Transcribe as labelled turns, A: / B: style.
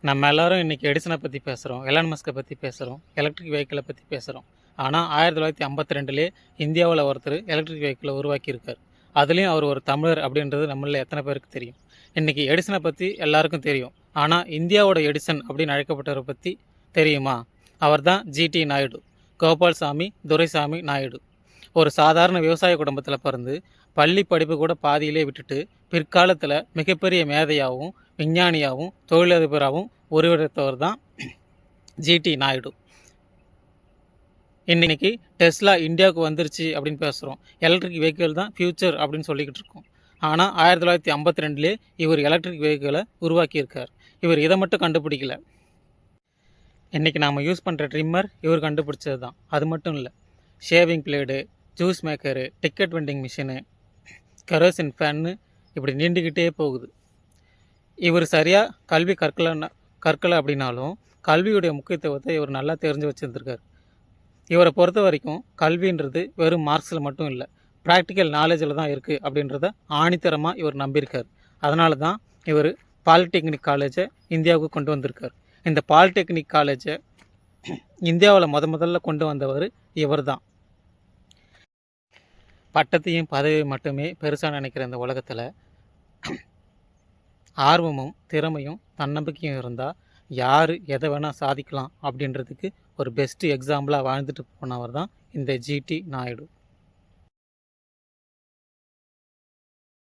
A: நம்ம எல்லாரும் இன்றைக்கி எடிசனை பற்றி பேசுகிறோம், எலான் மஸ்கை பற்றி பேசுகிறோம், எலக்ட்ரிக் வெஹிக்கிளை பற்றி பேசுகிறோம். ஆனால் 1952 இந்தியாவில் ஒருத்தர் எலக்ட்ரிக் வெஹிக்கிளை உருவாக்கியிருக்கார். அதுலேயும் அவர் ஒரு தமிழர் அப்படின்றது நம்மளில் எத்தனை பேருக்கு தெரியும்? இன்றைக்கி எடிசனை பற்றி எல்லாருக்கும் தெரியும். ஆனால் இந்தியாவோட எடிசன் அப்படின்னு அழைக்கப்பட்டவரை பற்றி தெரியுமா? அவர் தான் ஜிடி நாயுடு, கோபால்சாமி துரைசாமி நாயுடு. ஒரு சாதாரண விவசாய குடும்பத்தில் பிறந்து பள்ளி படிப்பு கூட பாதியிலே விட்டுட்டு பிற்காலத்தில் மிகப்பெரிய மேதையாகவும் விஞ்ஞானியாகவும் தொழிலதிபராகவும் உருவெடுத்தவர் தான் ஜிடி நாயுடு. இன்றைக்கி டெஸ்லா இந்தியாவுக்கு வந்துருச்சு அப்படின்னு பேசுகிறோம். எலக்ட்ரிக் வெஹிக்கிள் தான் ஃப்யூச்சர் அப்படின்னு சொல்லிக்கிட்டு இருக்கோம். ஆனால் 1952 இவர் எலக்ட்ரிக் வெஹிக்கிளை உருவாக்கியிருக்கார். இவர் இதை மட்டும் கண்டுபிடிக்கல. இன்றைக்கி நாம் யூஸ் பண்ணுற ட்ரிம்மர் இவர் கண்டுபிடிச்சது தான். அது மட்டும் இல்லை, shaving blade, juice maker, ticket vending machine, kerosene ஃபேன்னு இப்படி நீண்டுக்கிட்டே போகுது. இவர் சரியாக கல்வி கற்கலை அப்படின்னாலும் கல்வியுடைய முக்கியத்துவத்தை இவர் நல்லா தெரிஞ்சு வச்சுருந்துருக்கார். இவரை பொறுத்த வரைக்கும் கல்வின்றது வெறும் மார்க்ஸில் மட்டும் இல்லை, ப்ராக்டிக்கல் நாலேஜில் தான் இருக்குது அப்படின்றத ஆணித்தரமாக இவர் நம்பியிருக்கார். அதனால தான் இவர் பாலிடெக்னிக் காலேஜை இந்தியாவுக்கு கொண்டு வந்திருக்கார். இந்த பாலிடெக்னிக் காலேஜை இந்தியாவில் முதல்ல கொண்டு வந்தவர் இவர் தான். பட்டத்தையும் பதவியும் மட்டுமே பெருசாக நினைக்கிற இந்த உலகத்தில் ஆர்வமும் திறமையும் தன்னம்பிக்கையும் இருந்தால் யார் எதை வேணால் சாதிக்கலாம் அப்படின்றதுக்கு ஒரு பெஸ்ட்டு எக்ஸாம்பிளாக வாழ்ந்துட்டு போனவர் தான் இந்த ஜிடி நாயுடு.